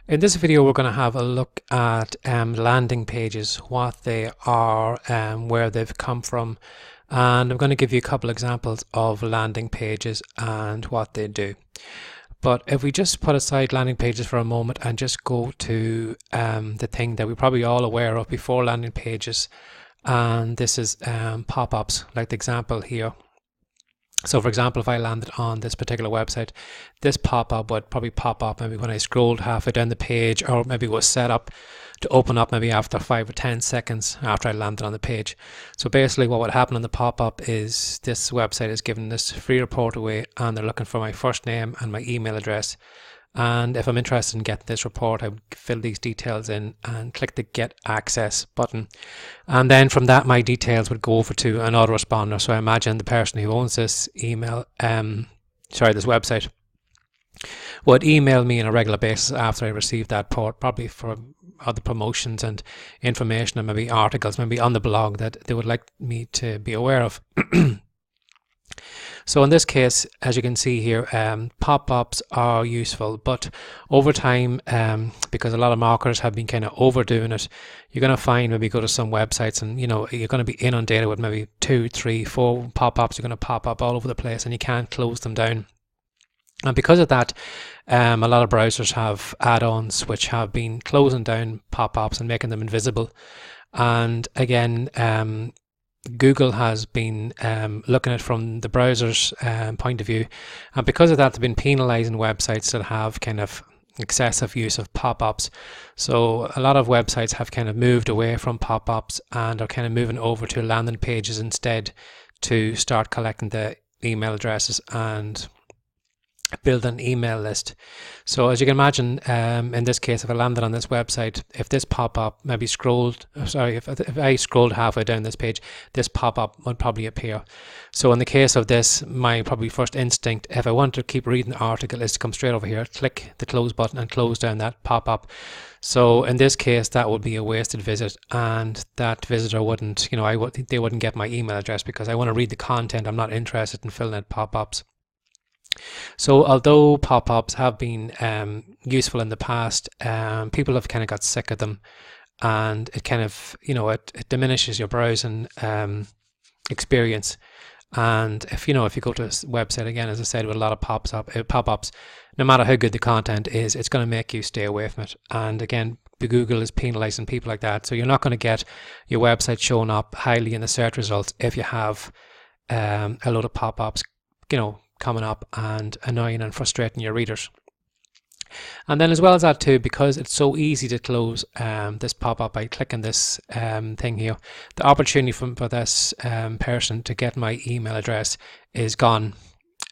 In this video, we're going to have a look at landing pages, what they are, where they've come from, and I'm going to give you a couple examples of landing pages and what they do. But if we just put aside landing pages for a moment and just go to the thing that we're probably all aware of before landing pages, and this is pop-ups, like the example here. So for example, if I landed on this particular website, this pop-up would probably pop up maybe when I scrolled halfway down the page, or maybe was set up to open up maybe after 5 or 10 seconds after I landed on the page. So basically what would happen on the pop-up is this website is giving this free report away, and they're looking for my first name and my email address. And if I'm interested in getting this report, I would fill these details in and click the Get Access button. And then from that, my details would go over to an autoresponder. So I imagine the person who owns this this website would email me on a regular basis after I receive that report, probably for other promotions and information and maybe articles, maybe on the blog that they would like me to be aware of. So in this case, as you can see here, pop-ups are useful, but over time, because a lot of marketers have been kind of overdoing it, you're going to find maybe go to some websites and you're going to be inundated with maybe 2, 3, 4 pop-ups. You're going to pop up all over the place and you can't close them down. And because of that, a lot of browsers have add-ons which have been closing down pop-ups and making them invisible. And again, Google has been looking at it from the browser's point of view, and because of that, they've been penalizing websites that have kind of excessive use of pop-ups. So a lot of websites have kind of moved away from pop-ups and are kind of moving over to landing pages instead to start collecting the email addresses and build an email list. So as you can imagine, in this case, if I landed on this website, if this pop-up maybe if I scrolled halfway down this page, this pop-up would probably appear. So in the case of this, my probably first instinct, if I want to keep reading the article, is to come straight over here, click the close button and close down that pop-up. So in this case, that would be a wasted visit, and that visitor wouldn't, they wouldn't get my email address because I want to read the content. I'm not interested in filling out pop-ups. So although pop-ups have been useful in the past, people have kind of got sick of them, and it kind of, it diminishes your browsing experience. And if you go to a website, again, as I said, with a lot of pop-ups, no matter how good the content is, it's going to make you stay away from it. And again, Google is penalizing people like that. So you're not going to get your website showing up highly in the search results if you have a load of pop-ups, coming up and annoying and frustrating your readers. And then as well as that too, because it's so easy to close this pop-up by clicking this thing here, the opportunity for this person to get my email address is gone.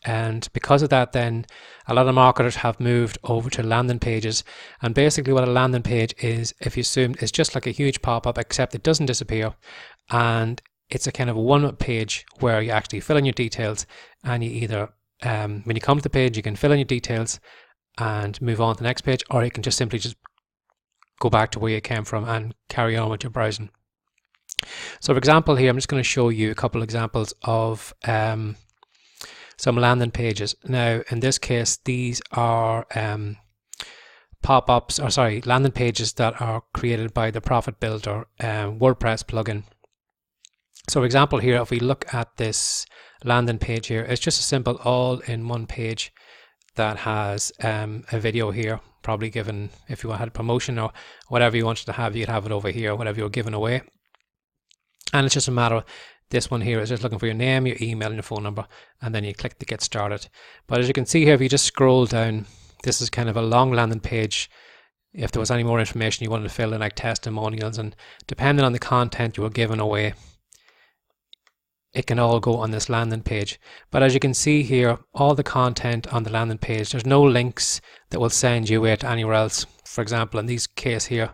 And because of that, then a lot of marketers have moved over to landing pages. And basically what a landing page is, if you assume, is just like a huge pop-up, except it doesn't disappear, and it's a kind of one page where you actually fill in your details, and you either when you come to the page, you can fill in your details and move on to the next page, or you can just simply go back to where you came from and carry on with your browsing. So for example here, I'm just going to show you a couple of examples of some landing pages. Now in this case, these are landing pages that are created by the Profit Builder WordPress plugin. So for example here, if we look at this landing page here, it's just a simple all-in-one page that has a video here, probably given, if you had a promotion or whatever you wanted to have, you could have it over here, whatever you're giving away. And it's just a matter of, this one here is just looking for your name, your email and your phone number, and then you click to get started. But as you can see here, if you just scroll down, this is kind of a long landing page. If there was any more information you wanted to fill in, like testimonials, and depending on the content you were giving away, it can all go on this landing page. But as you can see here, all the content on the landing page, there's no links that will send you it anywhere else. For example, in this case here,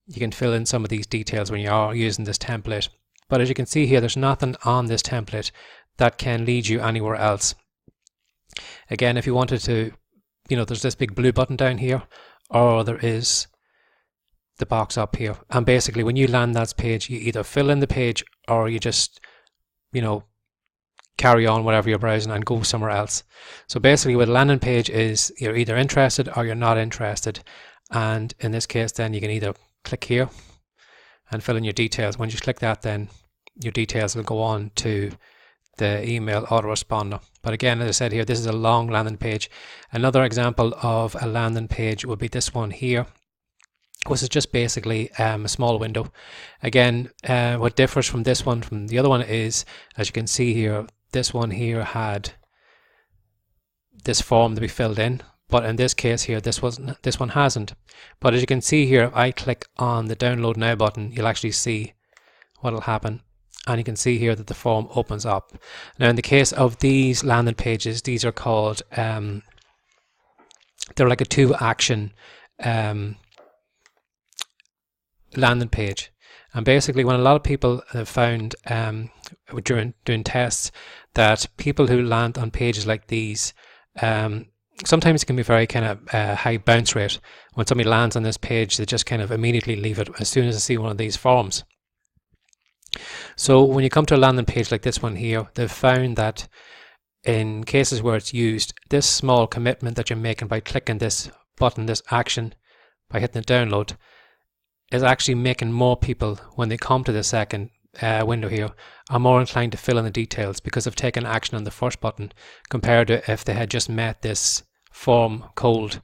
you can fill in some of these details when you are using this template. But as you can see here, there's nothing on this template that can lead you anywhere else. Again, if you wanted to, there's this big blue button down here, or there is the box up here. And basically when you land that page, you either fill in the page or you just carry on whatever you're browsing and go somewhere else. So basically what a landing page is, you're either interested or you're not interested, And in this case, then you can either click here and fill in your details. Once you click that, then your details will go on to the email autoresponder. But again, as I said here, this is a long landing page. Another example of a landing page would be this one here, which is just basically a small window. Again, what differs from this one from the other one is, as you can see here, this one here had this form to be filled in, but in this case here, this one hasn't. But as you can see here, if I click on the download now button, you'll actually see what will happen. And you can see here that the form opens up. Now in the case of these landing pages, these are called, they're like a 2-action landing page. And basically when a lot of people have found during doing tests that people who land on pages like these, sometimes it can be very kind of high bounce rate. When somebody lands on this page, they just kind of immediately leave it as soon as they see one of these forms. So when you come to a landing page like this one here, they've found that in cases where it's used, this small commitment that you're making by clicking this button, this action, by hitting the download, is actually making more people, when they come to the second window here, are more inclined to fill in the details because they've taken action on the first button compared to if they had just met this form cold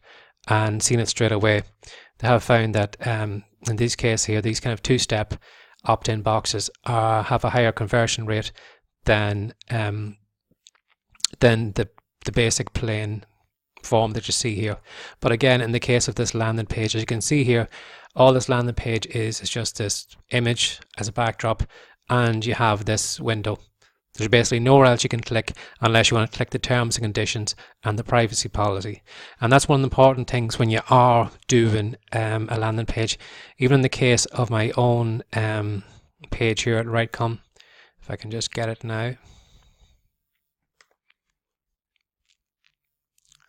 and seen it straight away. They have found that in this case here, these kind of 2-step opt-in boxes have a higher conversion rate than the basic plain form that you see here. But again, in the case of this landing page, as you can see here, all this landing page is just this image as a backdrop, and you have this window. There's basically nowhere else you can click unless you want to click the terms and conditions and the privacy policy. And that's one of the important things when you are doing a landing page. Even in the case of my own page here at Writecom, if I can just get it now.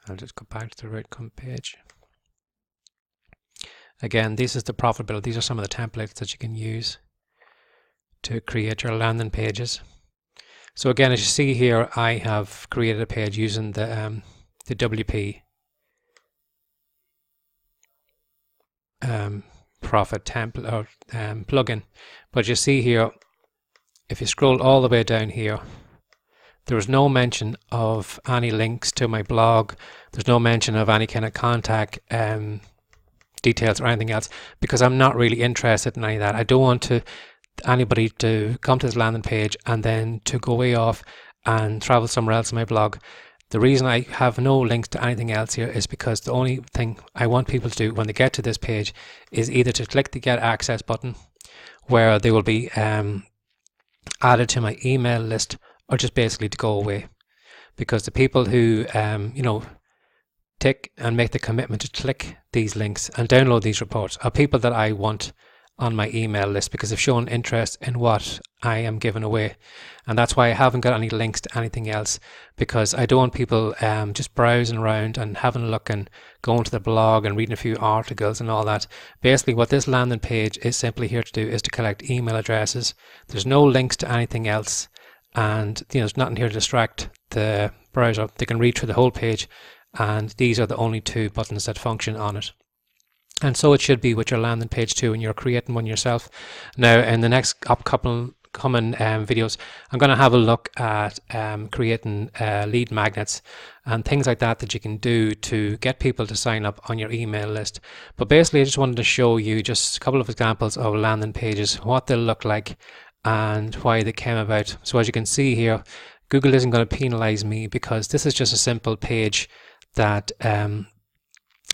I'll just go back to the Writecom page. Again, this is the profitability. These are some of the templates that you can use to create your landing pages. So again, as you see here, I have created a page using the WP Profit template or plugin. But you see here, if you scroll all the way down here, there is no mention of any links to my blog. There's no mention of any kind of contact details or anything else, because I'm not really interested in any of that. I don't want anybody to come to this landing page and then to go way off and travel somewhere else in my blog. The reason I have no links to anything else here is because the only thing I want people to do when they get to this page is either to click the Get Access button, where they will be added to my email list, or just basically to go away. Because the people who take and make the commitment to click these links and download these reports are people that I want on my email list, because they've shown interest in what I am giving away. And that's why I haven't got any links to anything else, because I don't want people just browsing around and having a look and going to the blog and reading a few articles and all that. Basically what this landing page is simply here to do is to collect email addresses. There's no links to anything else, and there's nothing here to distract the browser. They can read through the whole page, and these are the only 2 buttons that function on it. And so it should be with your landing page too when you're creating one yourself. Now in the next coming videos, I'm going to have a look at creating lead magnets and things like that you can do to get people to sign up on your email list. But basically I just wanted to show you just a couple of examples of landing pages, what they'll look like and why they came about. So as you can see here, Google isn't going to penalize me, because this is just a simple page that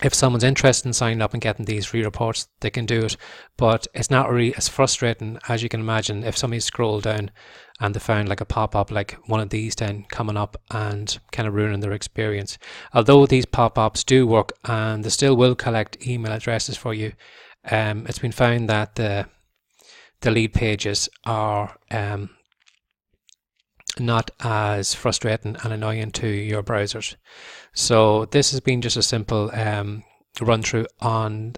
if someone's interested in signing up and getting these free reports, they can do it. But it's not really as frustrating as you can imagine if somebody scrolled down and they found like a pop-up like one of these then coming up and kind of ruining their experience. Although these pop-ups do work and they still will collect email addresses for you, it's been found that the lead pages are not as frustrating and annoying to your browsers. So this has been just a simple run through on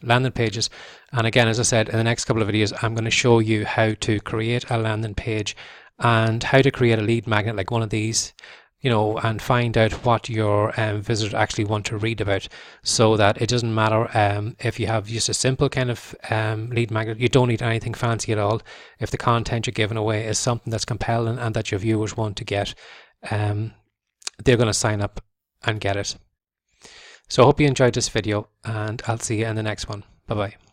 landing pages. And again, as I said, in the next couple of videos, I'm going to show you how to create a landing page and how to create a lead magnet like one of these and find out what your visitors actually want to read about, so that it doesn't matter if you have just a simple kind of lead magnet. You don't need anything fancy at all. If the content you're giving away is something that's compelling and that your viewers want to get, they're going to sign up and get it. So I hope you enjoyed this video, and I'll see you in the next one. Bye bye.